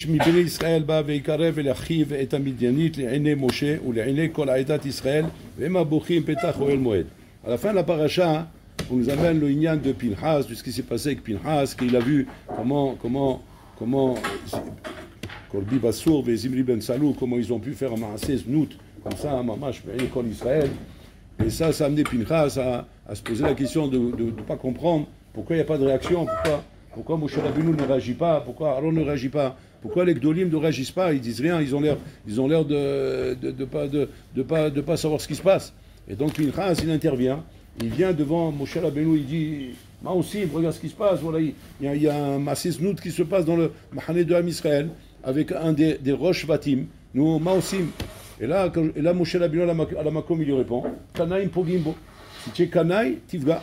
מבני ישראל בא ויקרב ולהחיב את המדיינית לעיני משה ולעיני כל עדת ישראל והם הבוכים פתח אוהל מועד. À la fin de la paracha, on nous amène le Inyan de Pinchas, de ce qui s'est passé avec Pinchas, qu'il a vu comment Korbi Bassour et Zimri Ben Salou, comment ils ont pu faire un Maaseh Znout, comme ça, Mamash, l'école Israël. Et ça a amené Pinchas à se poser la question de ne pas comprendre pourquoi il n'y a pas de réaction, pourquoi Moshe Rabbeinu ne réagit pas, pourquoi Aaron ne réagit pas, pourquoi les Gdolim ne réagissent pas, ils disent rien, ils ont l'air de pas savoir ce qui se passe. Et donc Pinchas, il intervient, il vient devant Moshe Rabbeinu, il dit Ma aussi, regarde ce qui se passe, voilà, il y a un Maaseh Znout qui se passe dans le Mahane de Ham Israël avec un des roches Vatim, nous Ma aussi. Et là Moshe Rabbeinu à la Makom, il lui répond Kanaïm Pogimbo. Si tu es Kanaï, Tivga.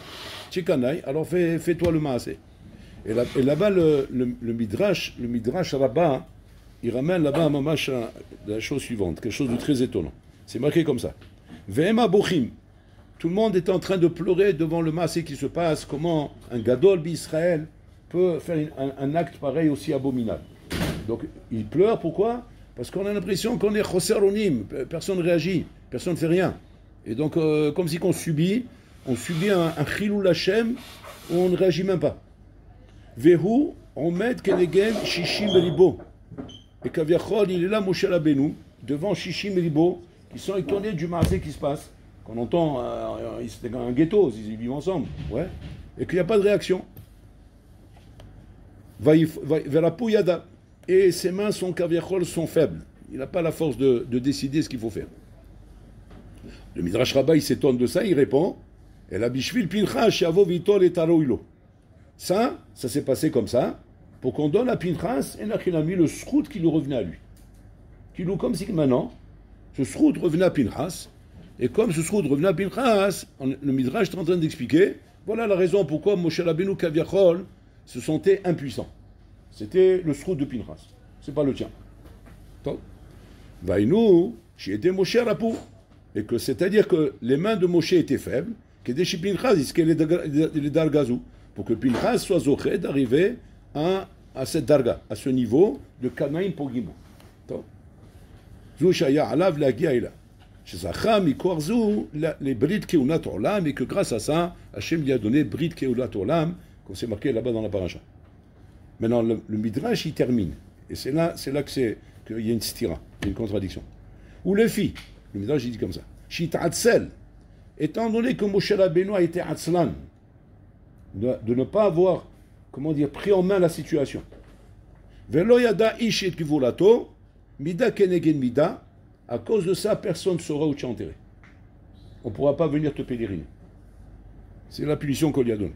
Tu es Kanaï, alors fais-toi le Maaseh. Et là-bas, le Midrash Rabbah, il ramène là-bas Mamash la chose suivante, quelque chose de très étonnant. C'est marqué comme ça. Ve'ema bochim. Tout le monde est en train de pleurer devant le Maaseh qui se passe. Comment un Gadol d'Israël peut faire un acte pareil aussi abominable. Donc, il pleure, pourquoi? Parce qu'on a l'impression qu'on est Choseronim, personne ne réagit, personne ne fait rien. Et donc, comme si on subit un Chilul Hashem où on ne réagit même pas. Vehu, Omed Kenegen Shishim Elibo. Et Kaviachol, il est là, Moshe Rabbeinu, devant Shishim Elibo, qui sont étonnés du Maaseh qui se passe. Qu'on entend, c'est un ghetto, ils vivent ensemble. Ouais. Et qu'il n'y a pas de réaction. Verapuyada. Et ses mains sont faibles. Il n'a pas la force de décider ce qu'il faut faire. Le Midrash Rabbah, il s'étonne de ça, il répond El Abishvil Pinchas Shavo Vitol et Taroilo. Ça s'est passé comme ça, pour qu'on donne à Pinchas, et là qu'il a mis le srout qui lui revenait à lui. Qui loue comme si maintenant, ce srout revenait à Pinchas, et comme ce srout revenait à Pinchas, le Midrash est en train d'expliquer, voilà la raison pourquoi Moshe Rabbeinu Kaviachol se sentait impuissant. C'était le srout de Pinchas, c'est pas le tien. Vaïnou, j'ai été Moshe Rapou. Et que c'est-à-dire que les mains de Moshe étaient faibles, que des Pinchas, il est dargazou, pour que Pinchas soit zoché d'arriver à cette darga, à ce niveau de Kanaïm Pogimbo. Zouchaya alav la giaïla. Shezacha mikorzu les brit keunat olam, et que grâce à ça, Hachem lui a donné brit keunat olam, qu'on s'est marqué là-bas dans la paracha. Maintenant, le Midrash, il termine. Et c'est là qu'il y a une stira, il y a une contradiction. Ou le fit. Le Midrash, il dit comme ça. Shit Atzel, étant donné que Moshe Rabbeinu a été Atzlan, de ne pas avoir, pris en main la situation. Velo yada ish et kivulato, mida kenegen mida, à cause de ça, personne ne saura où tu es enterré. On ne pourra pas venir te pèleriner. C'est la punition qu'on lui a donnée.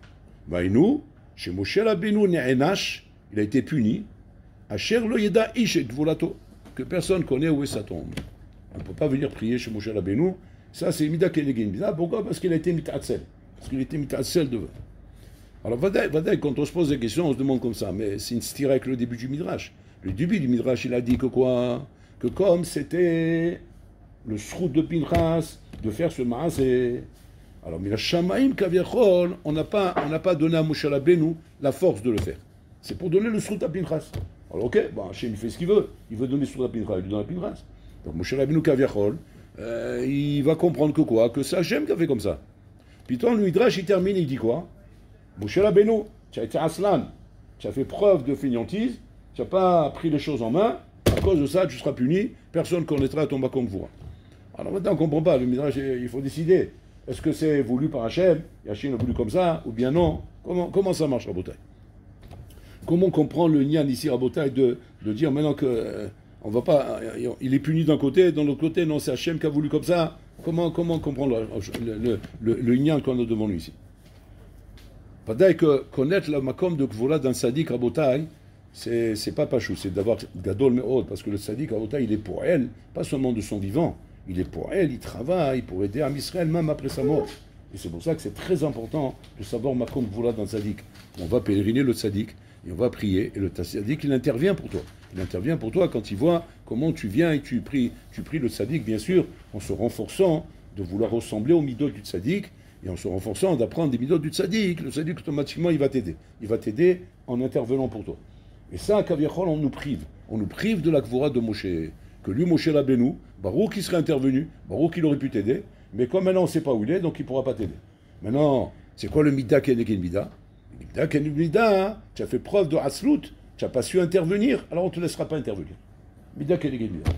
Vaïnou, chez Moshe Rabbeinu ne'enash, il a été puni, asher lo yada ish et kivulato, que personne connaît où est sa tombe. On ne peut pas venir prier chez Moshe Rabbeinu. Ça, c'est Mida Kenegen Mida. Pourquoi? Parce qu'il a été Mitatzel. Parce qu'il était Mitatzel devant. Alors, Vadaï, quand on se pose des questions, on se demande comme ça. Mais c'est une stira avec le début du Midrash. Le début du Midrash, il a dit que quoi? Que comme c'était le srout de Pinchas de faire ce Maaseh. Alors, mais la Shamaïm Kaviachol, on n'a pas donné à Moshe Rabbeinu la force de le faire. C'est pour donner le srout à Pinchas. Alors, ok, bon, Hachem, il fait ce qu'il veut. Il veut donner le srout à Pinchas, il lui donne à Pinchas. Donc Moshe Rabbeinu Kaviachol, il va comprendre que quoi? Que c'est Hachem qui a fait comme ça. Puis quand le Midrash il termine, il dit quoi? Moshe Rabbeinu, tu as été Aslan, tu as fait preuve de fainéantise, tu n'as pas pris les choses en main, à cause de ça tu seras puni, personne ne connaîtra ton Makom Gvura. Alors maintenant on ne comprend pas, le Midrash il faut décider. Est-ce que c'est voulu par Hachem? Hachem a voulu comme ça, ou bien non? Comment ça marche, Rabotai? Comment comprendre le Nyan ici, Rabotai, de dire maintenant que on va pas, il est puni d'un côté, de l'autre côté, non, c'est Hachem qui a voulu comme ça. Comment comprendre le Inyan qu'on a devant lui ici? Pas que connaître la makom de Gvura d'un sadique Rabotai, c'est pas pachou, c'est d'avoir Gadol Me'od, parce que le sadique Rabotai, il est pour elle, pas seulement de son vivant, il est pour elle, il travaille pour aider Am Israël même après sa mort. Et c'est pour ça que c'est très important de savoir makom Gvura d'un sadique. On va pèleriner le sadique, et on va prier, et le sadique, il intervient pour toi. Il intervient pour toi quand il voit comment tu viens et tu pries le tzaddik, bien sûr, en se renforçant de vouloir ressembler au midot du tzaddik, et en se renforçant d'apprendre des midot du tzaddik. Le tzaddik, automatiquement, il va t'aider. Il va t'aider en intervenant pour toi. Et ça, Kaviachol, on nous prive. on nous prive de la Kvorah de Moshe. Que lui, Moshe Rabbeinu, Baruch qui serait intervenu, Baruch qui aurait pu t'aider, mais comme maintenant on ne sait pas où il est, donc il ne pourra pas t'aider. Maintenant, c'est quoi le Mida Keneged Mida? Le Mida Keneged Mida, hein, tu as fait preuve de Haslout, tu n'as pas su intervenir, alors on ne te laissera pas intervenir. Mida Keneged Mida.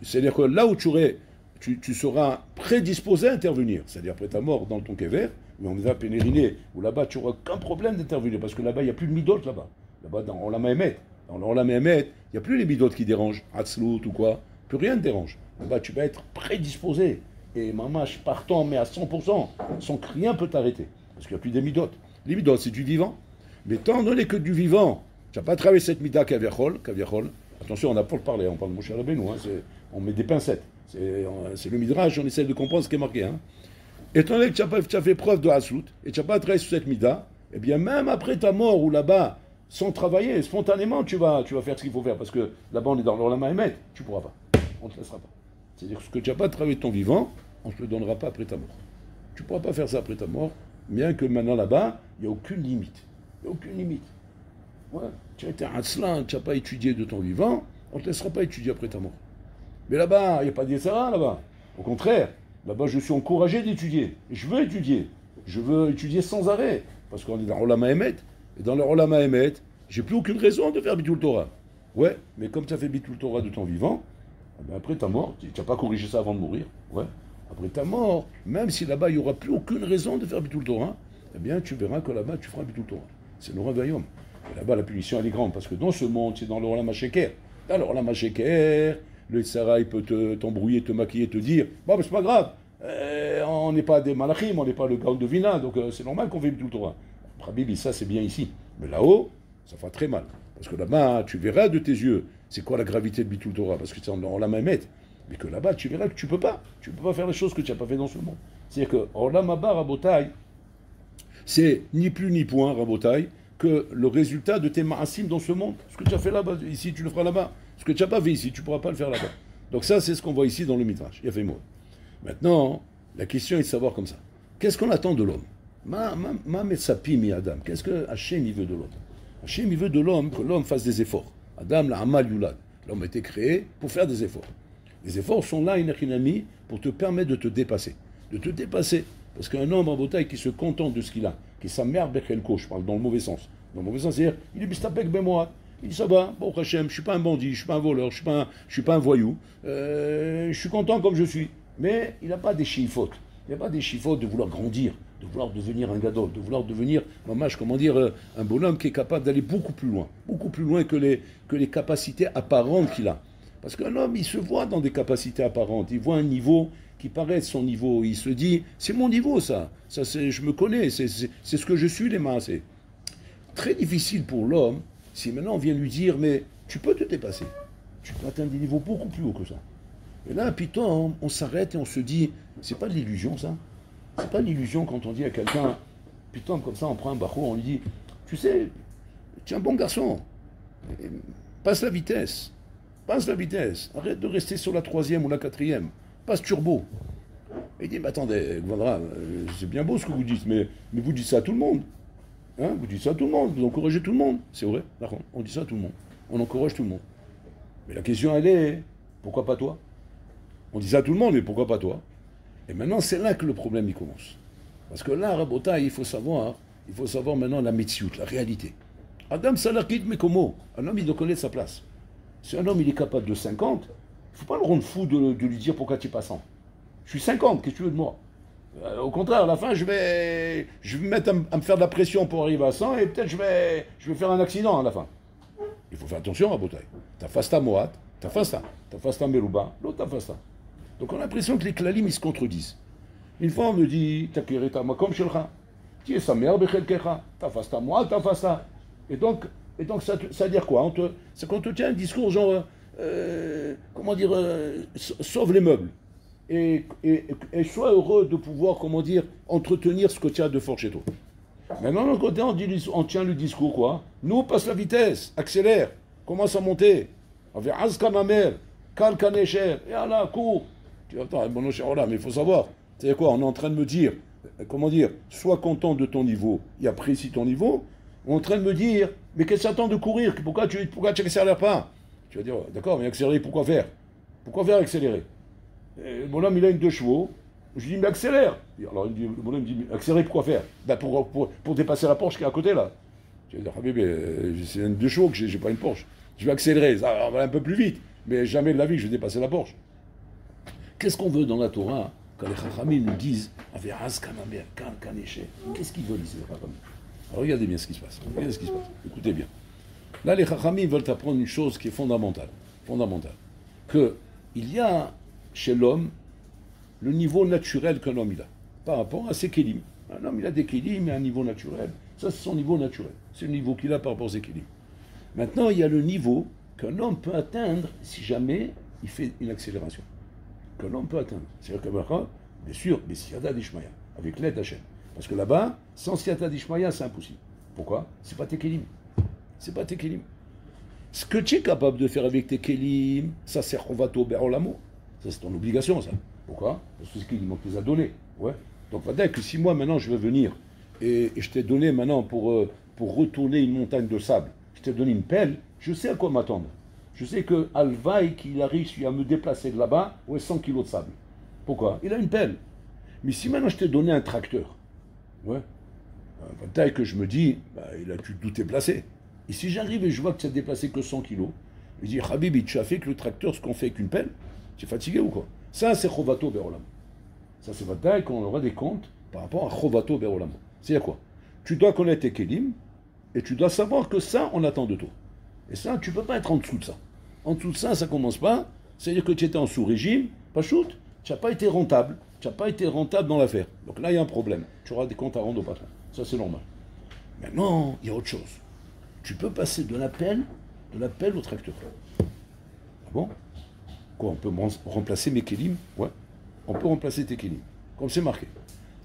C'est-à-dire que là où tu seras prédisposé à intervenir, c'est-à-dire après ta mort dans ton kever, mais on va pénériner, où là-bas tu n'auras aucun problème d'intervenir, parce que là-bas il n'y a plus de midot là-bas. Là-bas dans Olam Emet, il n'y a plus les midot qui dérangent, Hatzlut ou quoi, plus rien ne dérange. Là-bas tu vas être prédisposé, et mamash partant, mais à 100%, sans que rien peut t'arrêter, parce qu'il n'y a plus des midot. Les midot c'est du vivant, mais tant donné que du vivant, tu n'as pas travaillé cette mida kaviachol, attention on n'a pas le parler, on parle de Moshe Rabbeinu, hein, on met des pincettes. C'est le midrash, on essaie de comprendre ce qui est marqué. Hein. Étant donné que tu as fait preuve de Haslout et tu n'as pas travaillé sur cette mida, eh bien même après ta mort ou là-bas, sans travailler, spontanément tu vas faire ce qu'il faut faire. Parce que là-bas on est dans l'Olam Haemet, tu ne pourras pas. On ne te laissera pas. C'est-à-dire que ce que tu n'as pas travaillé de ton vivant, on ne te le donnera pas après ta mort. Tu ne pourras pas faire ça après ta mort, bien que maintenant là-bas, il n'y a aucune limite. Il n'y a aucune limite. Ouais. Tu as été un Hatzlan, tu n'as pas étudié de ton vivant, on ne te laissera pas étudier après ta mort. Mais là-bas, il n'y a pas de Yetzara, là-bas. Au contraire, là-bas, je suis encouragé d'étudier. Je veux étudier. Je veux étudier sans arrêt. Parce qu'on est dans l'Olam Haemet. Et dans le Olam Haemet, j'ai plus aucune raison de faire Bitul Torah. Ouais, mais comme tu as fait Bitul Torah de ton vivant, ben après ta mort, tu n'as pas corrigé ça avant de mourir. Ouais. Après ta mort, même si là-bas, il n'y aura plus aucune raison de faire Bitul Torah, eh bien, tu verras que là-bas, tu feras Bitul Torah. C'est le Vayom. Et là-bas, la punition, elle est grande. Parce que dans ce monde, c'est dans le Olam HaSheker. Dans le Olam HaSheker, le Tzara, il peut t'embrouiller, te maquiller, te dire bon, mais c'est pas grave, on n'est pas des malachim, on n'est pas le Gaon de Vina, donc c'est normal qu'on fait Bitul Torah. Bibi, ça c'est bien ici. Mais là-haut, ça fera très mal. Parce que là-bas, tu verras de tes yeux c'est quoi la gravité de Bitul Torah, parce que c'est en la Haemet. Mais que là-bas, tu verras que tu peux pas. Tu peux pas faire les choses que tu n'as pas fait dans ce monde. C'est-à-dire que Olam Haba Rabotai, c'est ni plus ni point, Rabotai, que le résultat de tes ma'asim dans ce monde. Ce que tu as fait là-bas, ici, tu le feras là-bas. Ce que tu n'as pas fait ici, tu ne pourras pas le faire là-bas. Donc ça, c'est ce qu'on voit ici dans le Midrash. Il y a fait mot. Maintenant, la question est de savoir comme ça. Qu'est-ce qu'on attend de l'homme? Ma metsapi mi Adam. Qu'est-ce que Hachem il veut de l'homme? Hachem il veut de l'homme que l'homme fasse des efforts. Adam, la amal yulad. L'homme a été créé pour faire des efforts. Les efforts sont là, inachinami, pour te permettre de te dépasser. De te dépasser. Parce qu'un homme en bataille qui se contente de ce qu'il a, qui s'emmerde bechelko, je parle dans le mauvais sens. Dans le mauvais sens, c'est-à-dire, il est bistapek bemoa. Il dit ça va, bon Hachem, je ne suis pas un bandit, je ne suis pas un voleur, je ne suis pas un voyou, je suis content comme je suis. Mais il n'a pas des chifotes. Il n'a pas des chifotes de vouloir grandir, de vouloir devenir un gadol, de vouloir devenir, comment dire, un bonhomme qui est capable d'aller beaucoup plus loin que les capacités apparentes qu'il a. Parce qu'un homme, il se voit dans des capacités apparentes, il voit un niveau qui paraît son niveau, il se dit, c'est mon niveau ça je me connais, c'est ce que je suis les mains. C'est très difficile pour l'homme. Si maintenant on vient lui dire, mais tu peux te dépasser, tu peux atteindre des niveaux beaucoup plus hauts que ça. Et là, putain, on s'arrête et on se dit, c'est pas de l'illusion ça. C'est pas de l'illusion quand on dit à quelqu'un, putain, comme ça, on prend un barreau, on lui dit, tu sais, tu es un bon garçon, passe la vitesse, arrête de rester sur la 3e ou la 4e, passe turbo. Et il dit, mais attendez, voilà, c'est bien beau ce que vous dites, mais vous dites ça à tout le monde. Hein, vous dites ça à tout le monde, vous encouragez tout le monde. C'est vrai, d'accord, on dit ça à tout le monde. On encourage tout le monde. Mais la question, elle est, pourquoi pas toi? On dit ça à tout le monde, mais pourquoi pas toi? Et maintenant, c'est là que le problème, il commence. Parce que là, Rabotai, il faut savoir maintenant la métiout, la réalité. Adam Salakit Mekomo, un homme, il doit connaître sa place. Si un homme, il est capable de 50, il ne faut pas le rendre fou de lui dire pourquoi tu es pas 100. Je suis 50, qu'est-ce que tu veux de moi? Au contraire, à la fin, je vais me mettre à me faire de la pression pour arriver à 100 et peut-être je vais faire un accident à la fin. Il faut faire attention à Botaï. T'as fasta Moat, t'as fasta Meruba, l'autre t'as fasta. Donc on a l'impression que les klalim ils se contredisent. Une fois on me dit, Takireta makom shelcha, tu es sa mère bechelkecha, t'as fasta Moat, t'as fasta. Et donc ça veut dire quoi? C'est qu'on te tient un discours genre, sauve les meubles. Et sois heureux de pouvoir, entretenir ce que tu as de fort chez toi. Maintenant, de l'autre côté, on tient le discours, quoi. Nous, passe la vitesse, accélère, commence à monter. On fait Azka ma mère, Kal Kanesher, et Allah, cours. Tu dis, attends, bon, mais il faut savoir, c'est quoi, on est en train de me dire, sois content de ton niveau et apprécie ton niveau. On est en train de me dire, mais qu'est-ce que ça attend de courir? Pourquoi tu n'accélères pas? Tu vas dire, d'accord, mais accélérer, pourquoi faire? Pourquoi faire accélérer? Et mon homme, il a une 2 chevaux. Je lui dis, mais accélère. Alors mon homme me dit, mais accélérer, pourquoi faire? Ben pour dépasser la Porsche qui est à côté là. Je vais dire, Habib, c'est une 2 chevaux que j'ai pas une Porsche. Je vais accélérer, ça va un peu plus vite. Mais jamais de la vie, je vais dépasser la Porsche. Qu'est-ce qu'on veut dans la Torah quand les Chachamim nous disent, qu'est-ce qu'ils veulent ici, les Chachamim? Alors regardez bien ce qui se passe. Regardez ce qui se passe. Écoutez bien. Là, les Chachamim veulent apprendre une chose qui est fondamentale. Fondamentale. Qu'il y a chez l'homme le niveau naturel qu'un homme il a par rapport à ses kélim. Un homme, il a des kélim et un niveau naturel. Ça, c'est son niveau naturel. C'est le niveau qu'il a par rapport à ses kélim. Maintenant, il y a le niveau qu'un homme peut atteindre si jamais il fait une accélération. Qu'un homme peut atteindre. C'est-à-dire que, bien sûr, mais siyata d'Ishmaïa, avec l'aide d'Hachem. Parce que là-bas, sans siyata d'Ishmaïa, c'est impossible. Pourquoi? C'est pas tes kélim. C'est pas tes kélim. Ce que tu es capable de faire avec tes kélim, ça c'est chovato be'olamo. Ça c'est ton obligation, ça. Pourquoi? Parce que c'est kélim, on te les a donnés. Ouais. Donc, va dire que si moi maintenant je veux venir et je t'ai donné maintenant pour retourner une montagne de sable, je t'ai donné une pelle, je sais à quoi m'attendre. Je sais que Alvaï, qu'il a réussi à me déplacer de là-bas, ouais, 100 kilos de sable. Pourquoi? Il a une pelle. Mais si maintenant je t'ai donné un tracteur, ouais, taille que je me dis, il a dû tout déplacer. Et si j'arrive et je vois que tu as déplacé que 100 kilos, je dis, Habibi, tu as fait que le tracteur, ce qu'on fait avec une pelle, tu es fatigué ou quoi? Ça, c'est Chovato Be'olam. Ça, c'est votre taille qu'on aura des comptes par rapport à Chovato Be'olam. C'est-à-dire quoi? Tu dois connaître tes kélim, et tu dois savoir que ça, on attend de toi. Et ça, tu ne peux pas être en dessous de ça. En dessous de ça, ça ne commence pas. C'est-à-dire que tu étais en sous-régime, pas shoot, tu n'as pas été rentable. Tu n'as pas été rentable dans l'affaire. Donc là, il y a un problème. Tu auras des comptes à rendre au patron. Ça, c'est normal. Maintenant, il y a autre chose. Tu peux passer de l'appel au tracteur. Ah bon? Quoi, on peut remplacer mes kélim? Ouais. On peut remplacer tes kélim. Comme c'est marqué.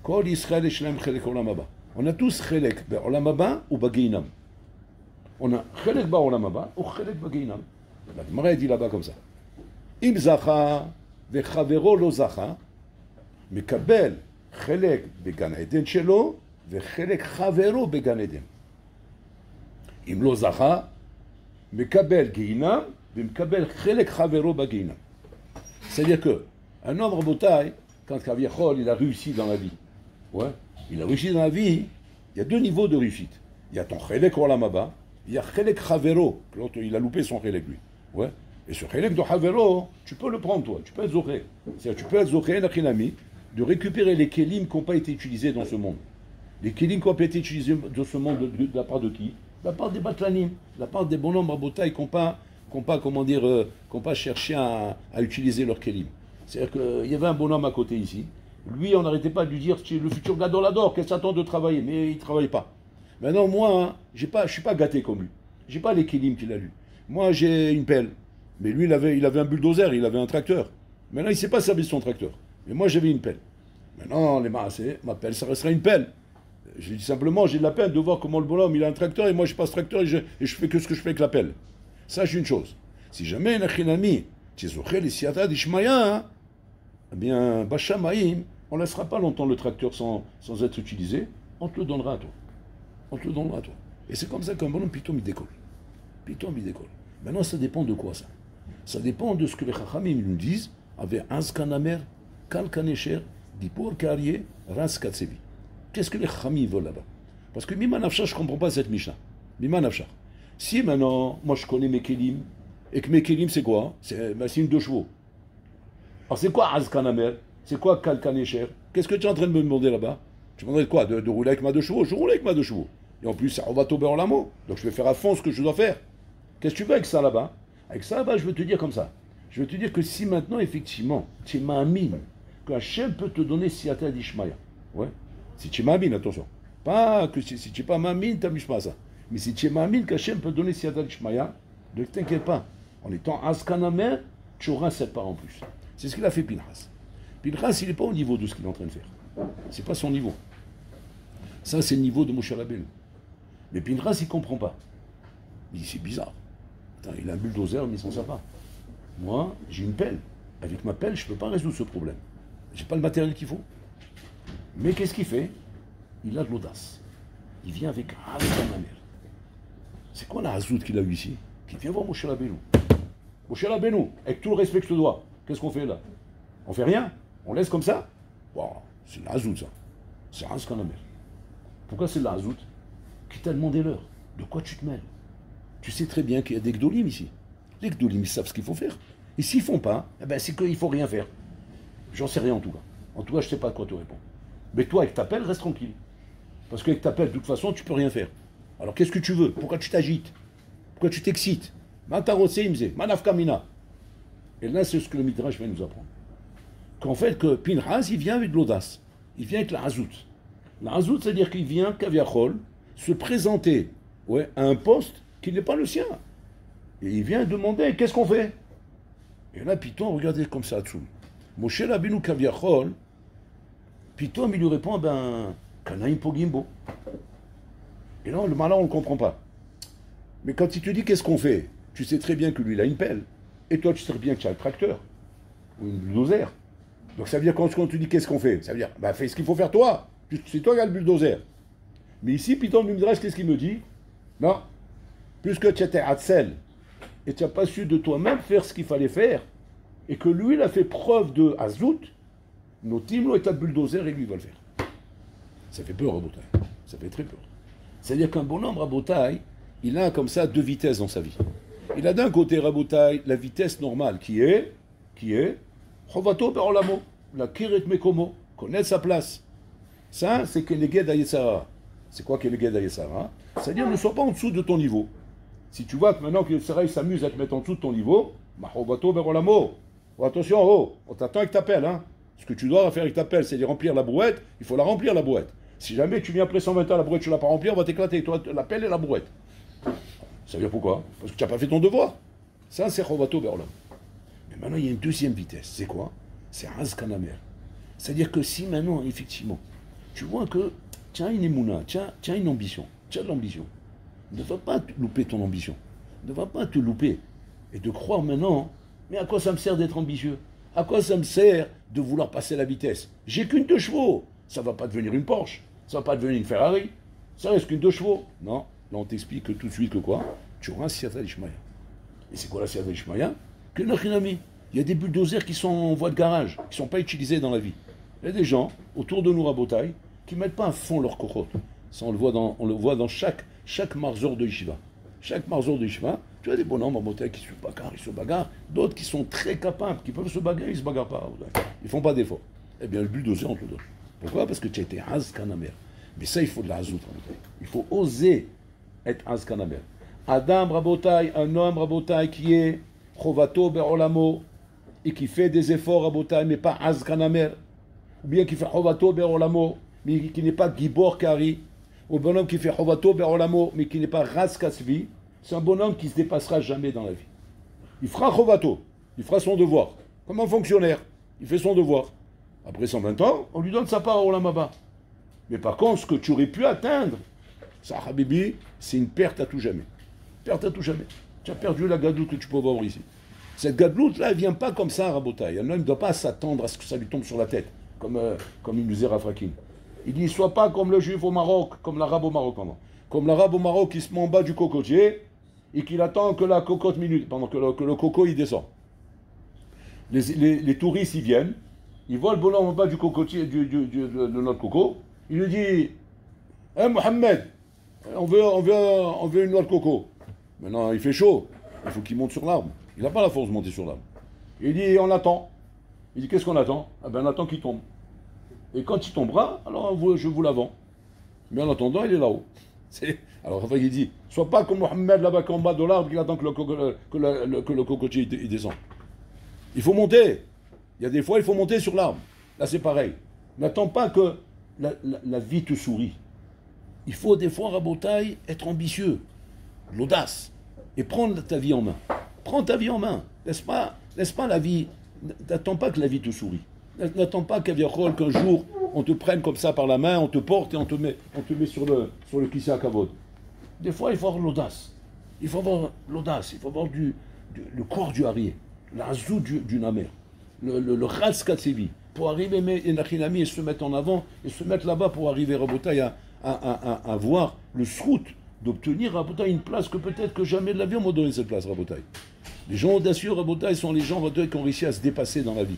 Kol Yisrael Eshlem Chelek Olam Haba. On a tous Chelek Olam Haba ou Bageinam. On a Chelek Olam Haba ou Chelek Bageinam. La Gemara dit là-bas comme ça. Im Zacha vechavero lo Zacha. מקבל חלק בגן עדן שלו וחלק חברו בגן עדן. אם לא זכה, מקבל גיהינם ומקבל חלק חברו בגיהינם. C'est-à-dire que un homme, Rabotai, quand Kaviachol, il a réussi dans la vie, ouais, il a réussi dans la vie, il y a deux niveaux de réussite. Il y a ton Chelek Olam Haba, il y a Chelek Chavero, l'autre il a loupé son Chelek lui. Ouais. Et ce Chelek de Chavero, tu peux le prendre toi, tu peux être Zoché. C'est-à-dire tu peux être Zoché, Nachinami, de récupérer les kélim qui n'ont pas été utilisés dans ce monde. Les kélim qui n'ont pas été utilisés dans ce monde de la part de qui? De la part des batlanim, de la part des bonhommes rabotaï qui n'ont pas, comment dire, qui n'ont pas cherché à utiliser leurs kélim. C'est-à-dire qu'il y avait un bonhomme à côté ici. Lui, on n'arrêtait pas de lui dire, le futur gadol adore, qu'est-ce que ça attend de travailler? Mais il ne travaille pas. Maintenant, moi, je ne suis pas gâté comme lui. Je n'ai pas les kélim qu'il a lu. Moi, j'ai une pelle. Mais lui, il avait un bulldozer, il avait un tracteur. Maintenant, il ne s'est pas servi de son tracteur. Mais moi, j'avais une pelle. Maintenant, les maassés, ma pelle, ça restera une pelle. Je dis simplement, j'ai de la peine de voir comment le bonhomme, il a un tracteur, et moi, je passe tracteur, et je fais que ce que je fais avec la pelle. Ça, c'est une chose. Si jamais, Nachinami, tu es les siyata d'Ishmaïa, eh bien, Bachamaïm, on ne laissera pas longtemps le tracteur sans être utilisé, on te le donnera à toi. On te le donnera à toi. Et c'est comme ça qu'un bonhomme, pitom, il décolle. Pitom, il décolle. Maintenant, ça dépend de quoi, ça? Ça dépend de ce que les Chachamim nous disent, avec Azkanamer, Kalkanesher, Dipor Karié, Ras Katsevi. Qu'est-ce que les Chachamim veulent là-bas? Parce que Mima Nafshah, je ne comprends pas cette Mishnah. Mima Nafshah. Si maintenant, moi je connais mes Kélim, et que mes Kélim c'est quoi? C'est une 2 chevaux. Alors c'est quoi Azkanamer? C'est quoi Kalkanesher? Qu'est-ce que tu es en train de me demander là-bas? Tu me demanderais quoi? De rouler avec ma 2 chevaux? Je roule avec ma 2 chevaux. Et en plus, on va tomber en lamo. Donc je vais faire à fond ce que je dois faire. Qu'est-ce que tu veux avec ça là-bas? Avec ça là-bas, je veux te dire comme ça. Je veux te dire que si maintenant, effectivement, tu m'amines, que Hachem peut te donner siyata d'Ishmaïa. Ouais. Si tu m'amines, attention. Pas que si tu n'es pas m'amine, tu n'amuses pas à ça. Mais si tu m'amines qu'Hachem peut te donner siyata d'Ishmaïa, ne t'inquiète pas. En étant Azkanamer, tu auras 7 parts en plus. C'est ce qu'il a fait Pinchas. Pinchas, il n'est pas au niveau de ce qu'il est en train de faire. C'est pas son niveau. Ça, c'est le niveau de Moshe Rabbeinu. Mais Pinchas, il ne comprend pas. Il dit, c'est bizarre. Attends, il a un bulldozer, mais il s'en sert pas. Moi, j'ai une pelle. Avec ma pelle, je ne peux pas résoudre ce problème. Je n'ai pas le matériel qu'il faut. Mais qu'est-ce qu'il fait? Il a de l'audace. Il vient avec Hazan Amer. C'est quoi la hazout qu'il a eu ici? Qui vient voir Moshe Rabbeinu. Moshe Rabbeinu, avec tout le respect que je te dois, qu'est-ce qu'on fait là? On fait rien? On laisse comme ça? Wow, c'est la hazout ça. C'est un scandale. Pourquoi c'est la hazout? Qui t'a demandé l'heure? De quoi tu te mêles? Tu sais très bien qu'il y a des gdolim ici. Les gdolim, ils savent ce qu'il faut faire. Et s'ils font pas, eh ben c'est qu'il ne faut rien faire. J'en sais rien en tout cas. En tout cas, je ne sais pas à quoi te répondre. Mais toi, avec ta pelle, reste tranquille. Parce qu'avec ta pelle, de toute façon, tu ne peux rien faire. Alors qu'est-ce que tu veux? Pourquoi tu t'agites? Pourquoi tu t'excites? Manafkamina. Et là, c'est ce que le Midrash va nous apprendre. Qu'en fait, que Pinchas, il vient avec de l'audace. Il vient avec la hazout. La hazout, c'est-à-dire qu'il vient, kaviachol, se présenter à un poste qui n'est pas le sien. Et il vient demander, qu'est-ce qu'on fait? Et là, Piton, regardez comme ça, dessous. Moshe Rabbeinu kaviachol, Piton, il lui répond, Kanaim Pogimbo. Et là, le malin, on ne le comprend pas. Mais quand il te dit qu'est-ce qu'on fait, tu sais très bien que lui, il a une pelle. Et toi, tu sais bien que tu as le tracteur. Ou une bulldozer. Donc ça veut dire quand on te dit qu'est-ce qu'on fait, ça veut dire, fais ce qu'il faut faire toi. C'est toi qui as le bulldozer. Mais ici, Piton du Midrash, qu'est-ce qu'il me dit? Non. Puisque tu étais Hatzel, et tu n'as pas su de toi-même faire ce qu'il fallait faire, et que lui, il a fait preuve de Hazout, Notimlo est à bulldozer et lui, il va le faire. Ça fait peur, Rabotai. Ça fait très peur. C'est-à-dire qu'un bonhomme, Rabotai, il a comme ça deux vitesses dans sa vie. Il a d'un côté, Rabotai, la vitesse normale qui est Chovato Be'olamo, la Kiret Mekomo, connaître sa place. Ça, c'est Keneged Ayesara. C'est quoi Keneged Ayesara? C'est-à-dire ne sois pas en dessous de ton niveau. Si tu vois que maintenant que Yesara s'amuse à te mettre en dessous de ton niveau, Chovato Be'olamo. Oh, attention, on t'attend avec ta pelle. Hein. Ce que tu dois faire avec ta pelle, c'est de remplir la brouette. Il faut la remplir, la brouette. Si jamais tu viens après 120 ans, la brouette, tu ne l'as pas remplie, on va t'éclater. Toi, la pelle et la brouette. Ça veut dire pourquoi? Parce que tu n'as pas fait ton devoir. Ça, c'est Chovato Be'olamo. Mais maintenant, il y a une deuxième vitesse. C'est quoi? C'est Azkanamer. C'est-à-dire que si maintenant, effectivement, tu vois que tu as une émouna, tu as une ambition, tu as de l'ambition, ne va pas louper ton ambition. Ne va pas te louper. Et de croire maintenant, mais à quoi ça me sert d'être ambitieux? À quoi ça me sert de vouloir passer la vitesse? J'ai qu'une 2 chevaux. Ça ne va pas devenir une Porsche. Ça ne va pas devenir une Ferrari. Ça reste qu'une 2 chevaux. Non. Là, on t'explique que tout de suite que quoi? Tu auras un Siyata Ishmael. Et c'est quoi la Siyata Ishmael? Que Nachinami. Il y a des bulldozers qui sont en voie de garage, qui ne sont pas utilisés dans la vie. Il y a des gens, autour de nous, Rabotai, qui ne mettent pas à fond leur cocotte. Ça, on le voit dans chaque marzor de Yeshiva. Chaque marzor de Yeshiva, tu as des bonhommes, Rabotai, qui se bagarrent, d'autres qui sont très capables, qui peuvent se bagarrer, ils ne se bagarrent pas, Rabotai. Ils ne font pas d'efforts. Eh bien, le bulldozer, on te le donne. Pourquoi? Parce que tu as été Hazkanamer. Mais ça, il faut de la hazout, Rabotai. Il faut oser être Hazkanamer. Adam, Rabotai, un homme, Rabotai, qui est Chovato Be'olamo, et qui fait des efforts à Botaï, mais pas Azkanamer, ou bien qui fait Chovato Be'olamo, mais qui n'est pas Gibor Kari, ou un bonhomme qui fait Chovato Be'olamo, mais qui n'est pas Ras Kasvi, c'est un bonhomme qui ne se dépassera jamais dans la vie. Il fera Chovato, il fera son devoir, comme un fonctionnaire, il fait son devoir. Après 120 ans, on lui donne sa part au Olamaba. Mais par contre, ce que tu aurais pu atteindre, ça, Habibi, c'est une perte à tout jamais. Perte à tout jamais. Tu as perdu la gadoute que tu peux avoir ici. Cette gadloute-là, elle ne vient pas comme ça à Rabotai. Un homme ne doit pas s'attendre à ce que ça lui tombe sur la tête, comme il nous disait Rafrakin. Il dit, sois pas comme le juif au Maroc, comme l'arabe au Maroc, pardon. Comme l'arabe au Maroc qui se met en bas du cocotier et qu'il attend que la cocotte minute, pendant que le coco il descend. Les touristes, ils viennent, ils voient le bonhomme en bas du cocotier, de notre coco, il lui dit, hey, Mohamed, on veut une noix de coco. Maintenant, il fait chaud, il faut qu'il monte sur l'arbre. Il n'a pas la force de monter sur l'arbre. Il dit, on attend. Il dit, qu'est-ce qu'on attend? Ah ben, on attend qu'il tombe. Et quand il tombera, alors je vous la vends. Mais en attendant, il est là-haut. Alors, enfin, il dit, sois pas comme Mohamed là-bas en bas de l'arbre, qui attend que le cocotier il descend. Il faut monter. Il y a des fois, il faut monter sur l'arbre. Là, c'est pareil. N'attends pas que la vie te sourit. Il faut des fois, Rabotai, être ambitieux. L'audace. Et prendre ta vie en main. Prends ta vie en main. Laisse pas la vie. N'attends pas que la vie te sourie. N'attends pas qu'un jour on te prenne comme ça par la main, on te porte et on te met sur le kissé à kavod. Des fois, il faut avoir l'audace. Il faut avoir l'audace. Il faut avoir le corps du harrier, la zou du namer, le ras katsevi, pour arriver et se mettre en avant et se mettre là-bas pour arriver à voir le srout d'obtenir Rabotai une place que peut-être que jamais de la vie on m'a donné cette place Rabotai. Les gens audacieux, Rabotai, sont les gens qui ont réussi à se dépasser dans la vie.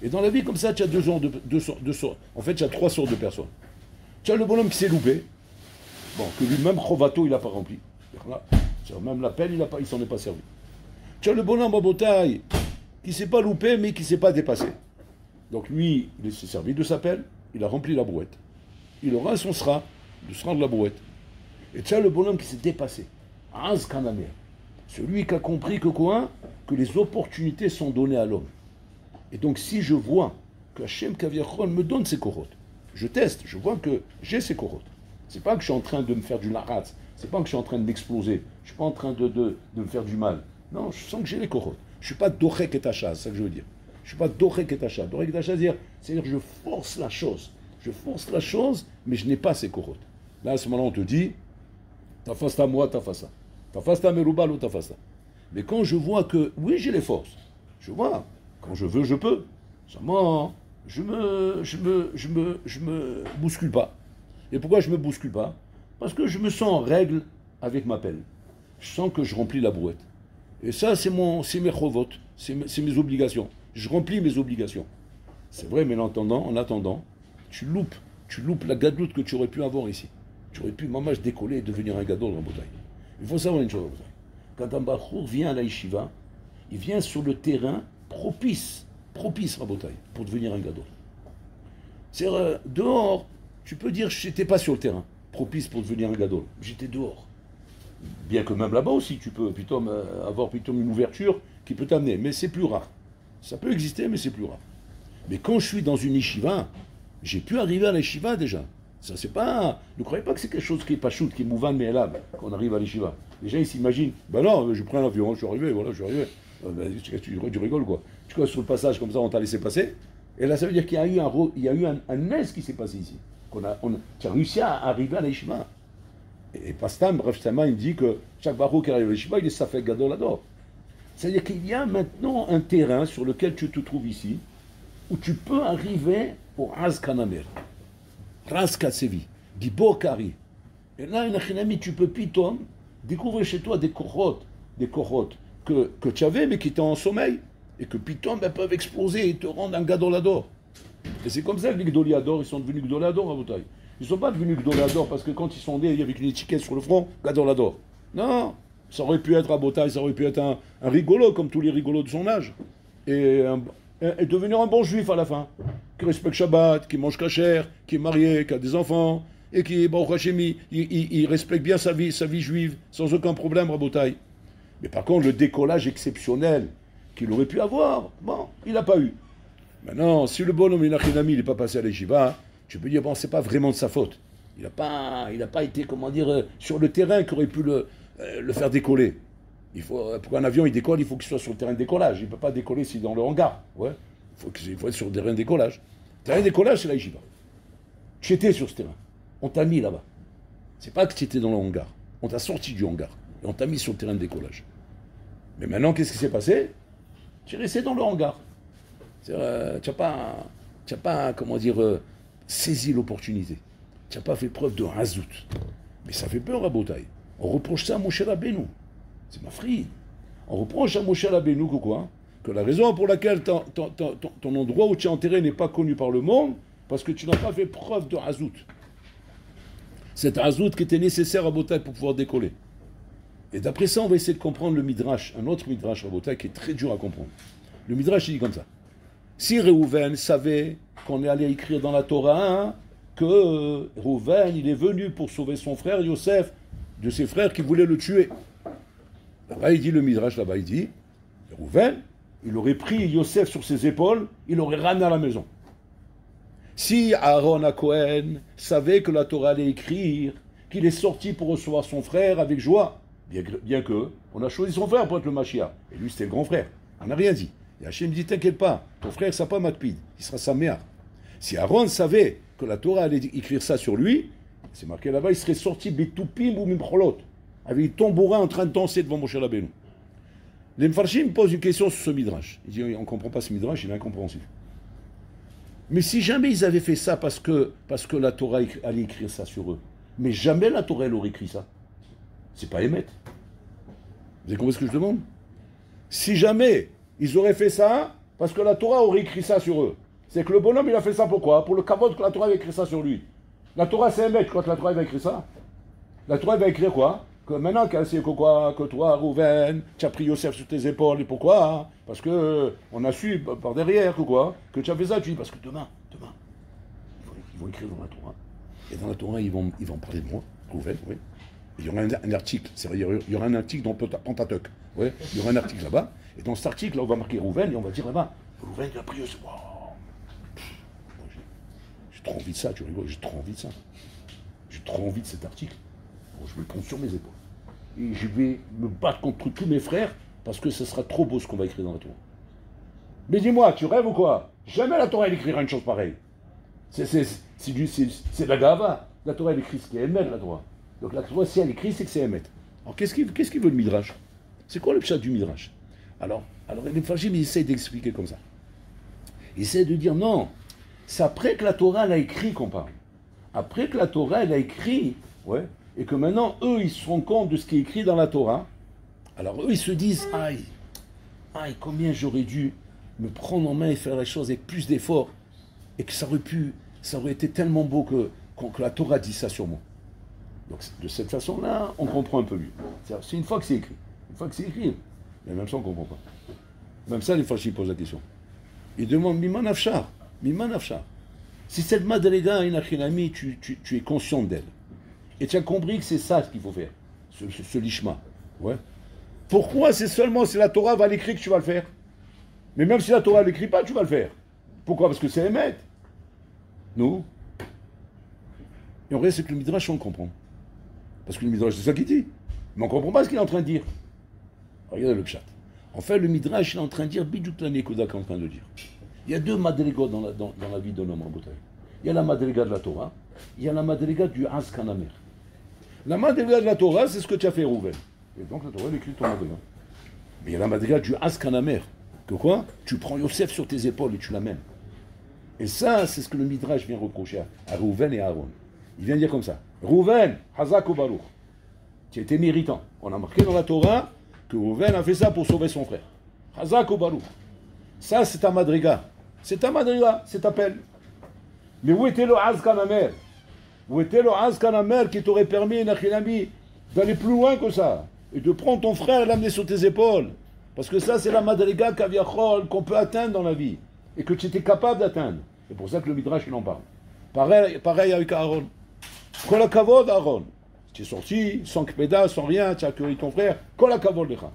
Et dans la vie, comme ça, tu as en fait, tu as trois sortes de personnes. Tu as le bonhomme qui s'est loupé, bon, que lui-même, Chovato, il n'a pas rempli. Même l'appel, il s'en est pas servi. Tu as le bonhomme Rabotai qui ne s'est pas loupé, mais qui ne s'est pas dépassé. Donc lui, il s'est servi de sa pelle, il a rempli la brouette. Il aura son sera, le sera de la brouette. Et tu as le bonhomme qui s'est dépassé. Az Kanamer. Celui qui a compris que quoi? Que les opportunités sont données à l'homme. Et donc si je vois que Hachem Kaviachol me donne ses korotes, je teste, je vois que j'ai ces korotes. C'est pas que je suis en train de me faire du laratz, c'est pas que je suis en train de m'exploser, je suis pas en train de me faire du mal. Non, je sens que j'ai les korotes. Je suis pas dorek et tacha, c'est ça que je veux dire. Je suis pas dorek et tacha. Dorek et tacha, c'est-à-dire que je force la chose. Je force la chose, mais je n'ai pas ces korotes. Là, à ce moment-là, on te dit, ta face à moi, ta face à. Ta face à Meroubal ou ta face à. Mais quand je vois que, oui, j'ai les forces, je vois, quand je veux, je peux. Seulement, je me bouscule pas. Et pourquoi je me bouscule pas? Parce que je me sens en règle avec ma pelle. Je sens que je remplis la brouette. Et ça, c'est mes chovot, c'est mes obligations. Je remplis mes obligations. C'est vrai, mais en attendant, tu loupes la gadoute que tu aurais pu avoir ici. Tu aurais pu, maman, décoller et devenir un gadol en bouteille. Il faut savoir une chose. Quand un bachour vient à la yeshiva, il vient sur le terrain propice Rabotai, pour devenir un gadol. C'est-à-dire, dehors, tu peux dire, je n'étais pas sur le terrain, propice pour devenir un gadol. J'étais dehors. Bien que même là-bas aussi, tu peux avoir une ouverture qui peut t'amener, mais c'est plus rare. Ça peut exister, mais c'est plus rare. Mais quand je suis dans une yeshiva, j'ai pu arriver à la yeshiva déjà. Ça, c'est pas. Ne croyez pas que c'est quelque chose qui est pas shoot, qui est mouvant, mais là, qu'on arrive à l'Yeshiva. Les gens, ils s'imaginent, ben non, je prends l'avion, je suis arrivé, voilà, je suis arrivé. Tu rigoles, quoi. Tu vois, sur le passage, comme ça, on t'a laissé passer. Et là, ça veut dire qu'il y a eu un nez qui s'est passé ici. Tu as réussi à arriver à l'Yeshiva. Et Pastam, bref, il dit que chaque barreau qui arrive à l'Yeshiva, il est Safek Gadol Ador. C'est-à-dire qu'il y a maintenant un terrain sur lequel tu te trouves ici, où tu peux arriver au Az Kanamer. Ras Katsevi, Gibokari. Et là, tu peux pitom découvrir chez toi des korotes que tu avais, mais qui étaient en sommeil, et que pitom peuvent exploser et te rendre un gadolador. Et c'est comme ça que les gdoliadors, ils sont devenus gdoliadors à Boutaï. Ils ne sont pas devenus gdoliadors parce que quand ils sont nés avec une étiquette sur le front, gadolador. Non, ça aurait pu être à Boutaï, ça aurait pu être un rigolo, comme tous les rigolos de son âge. Et devenir un bon juif à la fin, qui respecte Shabbat, qui mange kasher, qui est marié, qui a des enfants, et qui, Baruch Hashem, il respecte bien sa vie juive, sans aucun problème, Rabotai. Mais par contre, le décollage exceptionnel qu'il aurait pu avoir, bon, il n'a pas eu. Maintenant, si le bonhomme Inachinami n'est pas passé à l'Yeshiva, tu peux dire, bon, c'est pas vraiment de sa faute. Il n'a pas été, comment dire, sur le terrain qui aurait pu le faire décoller. Pour qu'un avion il décolle, il faut qu'il soit sur le terrain de décollage. Il ne peut pas décoller si dans le hangar. Ouais. Il faut être sur le terrain de décollage. Le terrain de décollage, c'est la yeshiva. Tu étais sur ce terrain. On t'a mis là-bas. C'est pas que tu étais dans le hangar. On t'a sorti du hangar. Et on t'a mis sur le terrain de décollage. Mais maintenant, qu'est-ce qui s'est passé? Tu es resté dans le hangar. Tu n'as pas, comment dire, saisi l'opportunité. Tu n'as pas fait preuve de razout. Mais ça fait peur à Botaï. On reproche ça à Moshe Rabbeinu. C'est ma fride. On reproche à Moshe Rabbeinu que quoi? Que la raison pour laquelle ton endroit où tu es enterré n'est pas connu par le monde, parce que tu n'as pas fait preuve de hazout. Cette hazout qui était nécessaire à Botaï pour pouvoir décoller. Et d'après ça, on va essayer de comprendre le Midrash, un autre Midrash à Botaï qui est très dur à comprendre. Le Midrash, il dit comme ça. Si Réhouven savait qu'on est allé écrire dans la Torah que Réhouven, il est venu pour sauver son frère Yosef de ses frères qui voulaient le tuer. Là-bas, il dit, le Midrash, là-bas, il dit, Réhouven, il aurait pris Yosef sur ses épaules, il l'aurait ramené à la maison. Si Aaron à Cohen savait que la Torah allait écrire, qu'il est sorti pour recevoir son frère avec joie, bien que on a choisi son frère pour être le Mashiach, et lui c'était le grand frère, on n'a rien dit. Et Hachem dit, t'inquiète pas, ton frère ça pas Matpid, il sera sa mère. Si Aaron savait que la Torah allait écrire ça sur lui, c'est marqué là-bas, il serait sorti Betoupim ou Mimcholot, avec un tambourin en train de danser devant Moshe Rabbeinu. Les Mfarshim posent une question sur ce Midrash. Ils disent, on ne comprend pas ce Midrash, il est incompréhensible. Mais si jamais ils avaient fait ça parce que la Torah allait écrire ça sur eux, mais jamais la Torah elle aurait écrit ça, c'est pas émettre. Vous avez compris ce que je demande? Si jamais ils auraient fait ça, parce que la Torah aurait écrit ça sur eux. C'est que le bonhomme, il a fait ça pourquoi? Pour le kavod que la Torah avait écrit ça sur lui. La Torah, c'est un mec, quand la Torah va écrire ça. La Torah va écrire quoi? Que maintenant, que toi, Rouven, tu as pris Yosef sur tes épaules. Et pourquoi? Parce que on a su par derrière que tu as fait ça. Tu dis, parce que demain, ils vont écrire dans la Torah. Et dans la Torah, ils vont parler de moi, Rouven, oui. Il y aura un article, il y aura un article dans Pentateuch. Ouais, il y aura un article là-bas. Et dans cet article, là, on va marquer Rouven et on va dire là-bas, Rouven, il a pris Yosef. Wow. J'ai trop envie de ça, tu rigoles, j'ai trop envie de ça. J'ai trop envie de cet article. Bon, je vais le prendre sur mes épaules. Et je vais me battre contre tous mes frères parce que ce sera trop beau ce qu'on va écrire dans la Torah. Mais dis-moi, tu rêves ou quoi? Jamais la Torah elle écrira une chose pareille. C'est de la gava. La Torah elle écrit ce qui est émet, la Torah. Donc la Torah, si elle écrit, c'est que c'est émet. Alors qu'est-ce qu'il veut le Midrash? C'est quoi le pshat du Midrash? Alors les Fajim, ils essayent d'expliquer comme ça. Ils essayent de dire non, c'est après que la Torah elle a écrit qu'on parle. Après que la Torah elle a écrit, ouais, et que maintenant eux ils se rendent compte de ce qui est écrit dans la Torah, alors eux ils se disent aïe, combien j'aurais dû me prendre en main et faire les choses avec plus d'efforts, et que ça aurait été tellement beau que la Torah dit ça sur moi. Donc de cette façon-là, on comprend un peu mieux. C'est une fois que c'est écrit. Une fois que c'est écrit, mais même ça on ne comprend pas. Même ça, les fois ils posent la question. Ils demandent Miman Afshar. Si cette Madrega Inachinami, tu es conscient d'elle, et tu as compris que c'est ça ce qu'il faut faire, ce lishma. Ouais. Pourquoi c'est seulement si la Torah va l'écrire que tu vas le faire? Mais même si la Torah ne l'écrit pas, tu vas le faire. Pourquoi? Parce que c'est émet. Nous. Et en vrai, c'est que le Midrash, on comprend. Parce que le Midrash, c'est ça qu'il dit. Mais on ne comprend pas ce qu'il est en train de dire. Regardez le pshat. En fait, le Midrash, il est en train de dire Bidjouk la Nekoda qu'il est en train de dire. Il y a deux madrigas dans la vie d'un homme en Boutaï. Il y a la madriga de la Torah, il y a la madriga du Azkanamer. La madriga de la Torah, c'est ce que tu as fait, Rouven. Et donc la Torah, elle écrit ton madriga. Mais il y a la madriga du Azkanamer. Que quoi? Tu prends Yosef sur tes épaules et tu l'amènes. Et ça, c'est ce que le Midrash vient reprocher à Rouven et à Aaron. Il vient dire comme ça. Rouven, Hazak ou Baruch. Tu étais méritant. On a marqué dans la Torah que Rouven a fait ça pour sauver son frère. Hazak ou Baruch. Ça, c'est ta madriga. C'est ta madriga, c'est ta peine. Mais où était le Azkanamer? Où était le Azkanamer qui t'aurait permis, Nachilami, d'aller plus loin que ça? Et de prendre ton frère et l'amener sur tes épaules? Parce que ça, c'est la madriga kaviachol qu'on peut atteindre dans la vie. Et que tu étais capable d'atteindre. C'est pour ça que le Midrash, il en parle. Pareil avec Aaron. Kol hakavod, Aaron. Tu es sorti, sans kpeda, sans rien, tu as accueilli ton frère. Kol hakavod lecha.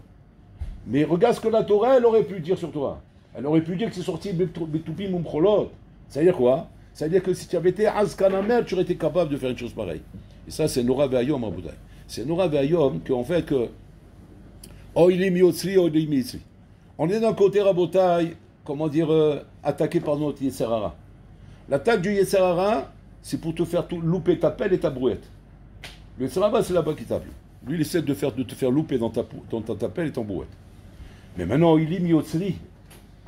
Mais regarde ce que la Torah, elle aurait pu dire sur toi. Elle aurait pu dire que c'est sorti Betupim Umcholot. Ça veut dire quoi? Ça veut dire que si tu avais été Azkanamer, tu aurais été capable de faire une chose pareille. Et ça, c'est Nora Ve'ayom, Rabotai. C'est Nora Ve'ayom qu'en fait, que Oilim Yotzri, Oilim Yitzri. On est d'un côté, Rabotai, comment dire, attaqué par notre Yetzerara. L'attaque du Yetzerara, c'est pour te faire louper ta pelle et ta brouette. Le Yetzerara, c'est là-bas qui t'appelle. Lui, il essaie de te faire louper dans ta pelle et ton brouette. Mais maintenant, Oilim Yotzri.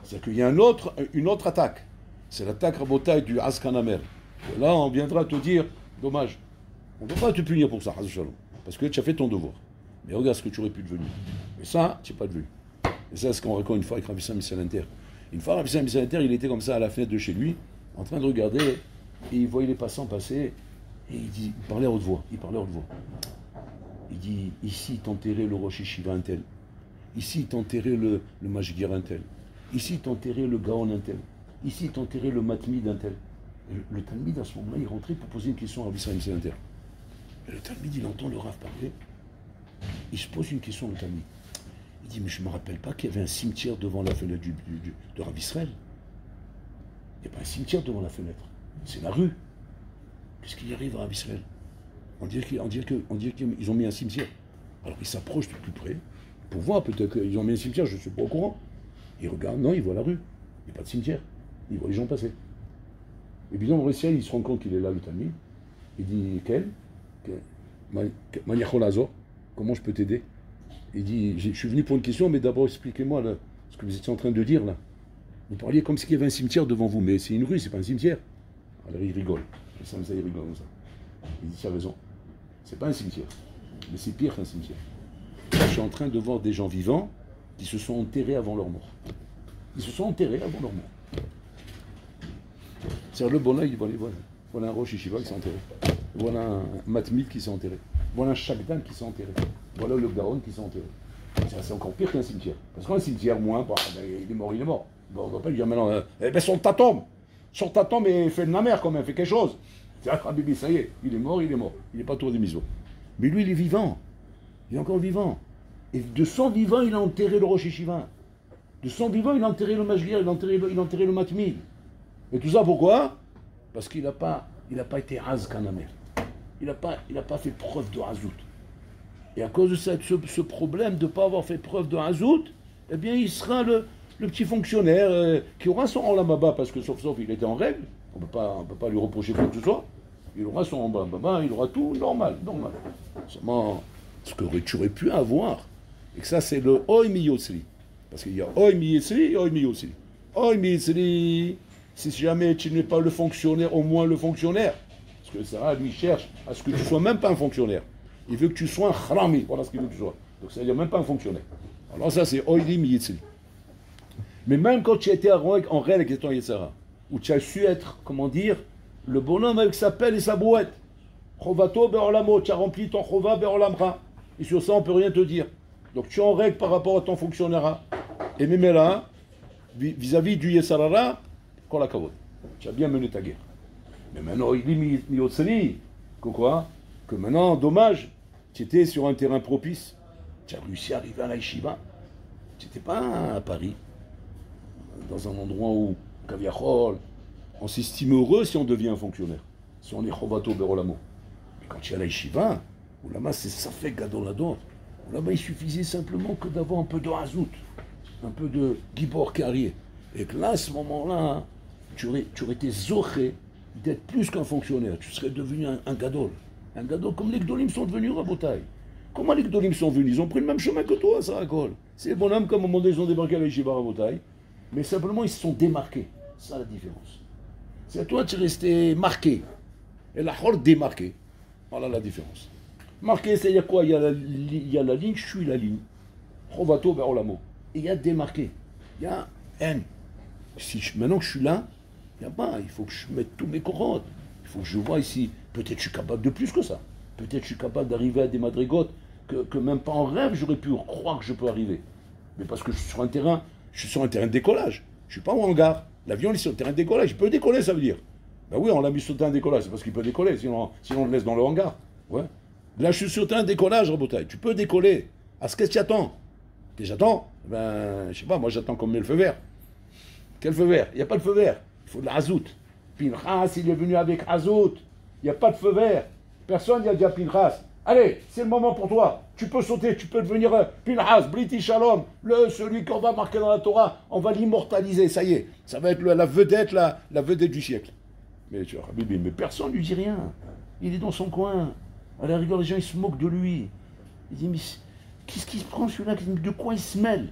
C'est-à-dire qu'il y a une autre attaque. C'est l'attaque rabotaille du Azkanamer. Là, on viendra te dire, dommage, on ne peut pas te punir pour ça, parce que tu as fait ton devoir. Mais regarde ce que tu aurais pu devenir. Mais ça, tu n'es pas devenu. Et ça, c'est ce qu'on raconte une fois avec Rabbi Sam Missalinter. Une fois, Rabbi Sam Missalinter, il était comme ça à la fenêtre de chez lui, en train de regarder, et il voyait les passants passer, et il parlait à haute voix. Il dit, ici, t'enterrais le Rosh Yeshiva un tel. Ici, t'enterrais le Mashgir un tel. Ici, t'enterrais le Gaon un tel. Ici, t'enterrais le Matmid un tel. Et le Talmid, à ce moment-là, il rentrait pour poser une question à Rabbi Sam Missalinter. Et le Talmid, il entend le Rav parler. Il se pose une question au Talmid. Il dit, mais je ne me rappelle pas qu'il y avait un cimetière devant la fenêtre de Rav Israël. Il n'y a pas un cimetière devant la fenêtre. C'est la rue. Qu'est-ce qu'il y arrive à Rav Israël? On dirait qu'ils ont mis un cimetière. Alors il s'approche de plus près pour voir, peut-être qu'ils ont mis un cimetière, je ne suis pas au courant. Il regarde, non, il voit la rue. Il n'y a pas de cimetière. Il voit les gens passer. Et puis dans le récit, il se rend compte qu'il est là, le Talmid. Il dit, comment je peux t'aider? Il dit, je suis venu pour une question, mais d'abord expliquez-moi là, ce que vous étiez en train de dire là. Vous parliez comme s'il y avait un cimetière devant vous, mais c'est une rue, c'est pas un cimetière. Alors il rigole. Ça, il rigole comme ça. Il dit, tu as raison. C'est pas un cimetière, mais c'est pire qu'un cimetière. Là, je suis en train de voir des gens vivants qui se sont enterrés avant leur mort. Ils se sont enterrés avant leur mort. C'est-à-dire le bon là, il voilà un Rosh Yeshiva qui s'est enterré. Voilà un Matmid qui s'est enterré. Voilà un Shagdan qui s'est enterré. Voilà le Gaon qui s'est enterré. C'est encore pire qu'un cimetière. Parce qu'un cimetière, moins, bah, il est mort, il est mort. Bon, on ne va pas lui dire maintenant, sors ta tombe et fais de la mer quand même, fais quelque chose. C'est-à-dire, ah, Bibi, ça y est, il est mort. Il n'est pas tour des misos. Mais lui, il est vivant. Il est encore vivant. Et de son vivant, il a enterré le Rosh Yeshiva. De son vivant, il a enterré le Majlier, il a enterré le Matmid. Et tout ça pourquoi? Parce qu'il n'a pas été Haz Kanamer. Il n'a pas fait preuve de Hazout. Et à cause de ce problème de ne pas avoir fait preuve de Hazout, eh bien il sera le petit fonctionnaire qui aura son Olam Haba, parce que sauf il était en règle, on ne peut pas lui reprocher quoi que ce soit, il aura son Olam Haba, il aura tout normal. Seulement, ce que tu aurais pu avoir, et que ça c'est le Oy Miyotzli. Parce qu'il y a Oy Miyotzli et Oy Miyotzli. Oy Miyotzli, si jamais tu n'es pas le fonctionnaire, au moins le fonctionnaire. Parce que Sarah lui cherche à ce que tu ne sois même pas un fonctionnaire. Il veut que tu sois un khrami, voilà ce qu'il veut que tu sois. Donc ça veut dire même pas un fonctionnaire. Alors ça c'est Oy Miyotzli. Mais même quand tu étais en règle avec ton Yetzara, où tu as su être, comment dire, le bonhomme avec sa pelle et sa brouette. Chovato be'olamo, tu as rempli ton chova be'olamra. Et sur ça, on ne peut rien te dire. Donc tu es en règle par rapport à ton fonctionnaire. Et même là, vis-à-vis du Yetzara, kol hakavod. Tu as bien mené ta guerre. Mais maintenant, il dit Miyotzeli, que quoi? Que maintenant, dommage, tu étais sur un terrain propice. Tu as réussi à arriver à la yeshiva. Tu n'étais pas à Paris, dans un endroit où, Kaviachol, on s'estime heureux si on devient un fonctionnaire, si on est chovato berolamo. Mais quand tu es à la yeshiva, où là-bas c'est safek gadolador, où là-bas il suffisait simplement que d'avoir un peu de hazout, un peu de gibor carrier. Et que là, à ce moment-là, tu aurais été zoché d'être plus qu'un fonctionnaire, tu serais devenu un gadol. Un gadol comme les gdolim sont devenus Rabotai. Comment les gdolim sont venus? Ils ont pris le même chemin que toi, ça, Akol. C'est les bonhommes, comme au moment où ils ont débarqué à la yeshiva Rabotai. Mais simplement, ils se sont démarqués. C'est ça la différence. C'est à toi de rester marqué. Et la horde démarqué. Voilà la différence. Marqué, c'est-à-dire quoi? Il y a la ligne, je suis la ligne. Chovato be'olamo. Et il y a démarqué. Il y a haine. Maintenant que je suis là, il n'y a pas. Il faut que je mette tous mes corottes. Il faut que je vois ici. Peut-être je suis capable de plus que ça. Peut-être je suis capable d'arriver à des madrigotes que même pas en rêve j'aurais pu croire que je peux arriver. Mais parce que je suis sur un terrain de décollage. Je ne suis pas au hangar. L'avion il est sur le terrain de décollage. Il peut décoller, ça veut dire. Ben oui, on l'a mis sur le terrain de décollage. C'est parce qu'il peut décoller. Sinon on le laisse dans le hangar. Ouais. Là, je suis sur le terrain de décollage, Rabotai. Tu peux décoller. À ce que tu attends. Et j'attends. Ben, je sais pas, moi j'attends comme le feu vert. Quel feu vert? Il n'y a pas de feu vert. Il faut de la hazout. Pinchas, il est venu avec hazout. Il n'y a pas de feu vert. Personne n'a dit à Pinchas. Allez, c'est le moment pour toi. Tu peux sauter, tu peux devenir Pinchas, Briti Shalom, celui qu'on va marquer dans la Torah, on va l'immortaliser, ça y est. Ça va être la vedette du siècle. Mais tu vois, Habibi, mais personne ne lui dit rien. Il est dans son coin. À la rigueur, les gens, ils se moquent de lui. Ils disent, mais qu'est-ce qu'il se prend celui-là? De quoi il se mêle?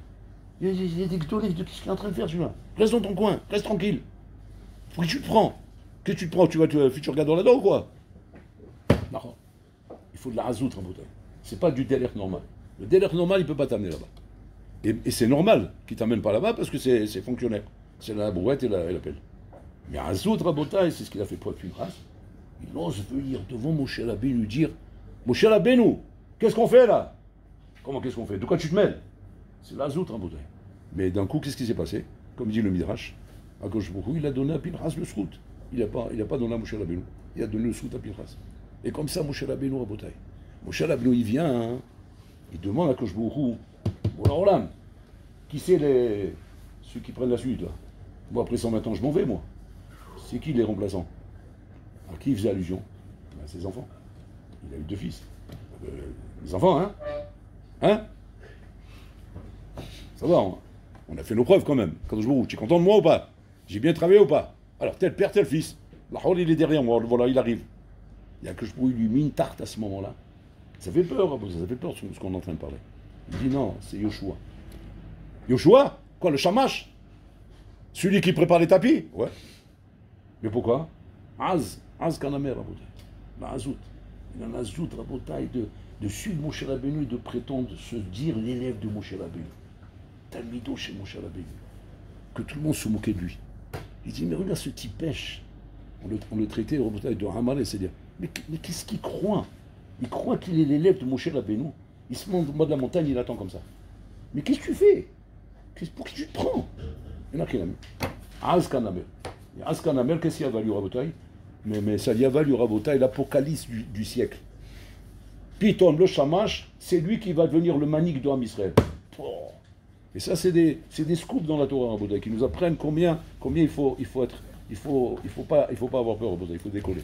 Il y a des gdolim, qu'est-ce qu'il est en train de faire celui-là? Reste dans ton coin, reste tranquille. Pourquoi tu te prends? Qu'est-ce que tu te prends? Tu regardes là-dedans ou quoi? Non. Il faut de la hazout, Rabotai. C'est pas du délire normal. Le délire normal, il ne peut pas t'amener là-bas. Et c'est normal qu'il ne t'amène pas là-bas parce que c'est fonctionnaire. C'est la brouette et la pelle. Mais hazout, Rabotai, c'est ce qu'il a fait pour Pinchas. Il ose venir devant Moshe Rabbeinu lui dire, Moshe Rabbeinu, qu'est-ce qu'on fait là? Comment qu'est-ce qu'on fait? De quoi tu te mêles? C'est la hazout, Rabotai. Mais d'un coup, qu'est-ce qui s'est passé? Comme dit le Midrash, Akadosh Baruch Hu, il a donné à Pinchas le srout. Il n'a pas donné à Moshe Rabbeinu. Il a donné le srout à Pinchas. Et comme ça, Moshe Rabbeinu, Rabotai. Moshe Rabbeinu, il vient, hein, il demande à Akadosh Baruch Hu, bon Olam, qui c'est ceux qui prennent la suite là? Moi, après 120 ans, je m'en vais, moi. C'est qui les remplaçants? À qui il faisait allusion? À ses enfants. Il a eu 2 fils. Les enfants, hein? Hein? Ça va, on a fait nos preuves quand même. Akadosh Baruch Hu, tu es content de moi ou pas? J'ai bien travaillé ou pas? Alors, tel père, tel fils. La hol, il est derrière moi, voilà, il arrive. Il y a que je pourrais lui mis une tarte à ce moment-là. Ça fait peur, ça fait peur ce qu'on est en train de parler. Il dit non, c'est Yoshua. Yoshua? Quoi, le Shamash? Celui qui prépare les tapis? Ouais. Mais pourquoi? Az Kanamer, Rabotai. La Hazout. Il a la Hazout, Rabotai, de suivre Moshe Rabbeinu et de prétendre se dire l'élève de Moshe Rabbeinu. Talmido chez Moshe Rabbeinu, que tout le monde se moquait de lui. Il dit, mais regarde ce type pêche. On le traitait de Hamalé, c'est-à-dire, mais qu'est-ce qu'il croit? Il croit qu'il est l'élève de Moshe Rabbeinu. Il se monte au bas de la montagne, il attend comme ça. Mais qu'est-ce que tu fais? Pour qui tu te prends? Il y en a qui l'aiment. Azkanamer. Azkanamer, qu'est-ce qu'il y a valu Rabotai? Mais ça y a valu Rabotai, l'apocalypse du siècle. Piton, le Shamash, c'est lui qui va devenir le manique de Ham Israël. Oh. Et ça, c'est des scoops dans la Torah Rabotai qui nous apprennent combien il faut être. Il faut pas avoir peur, il faut décoller.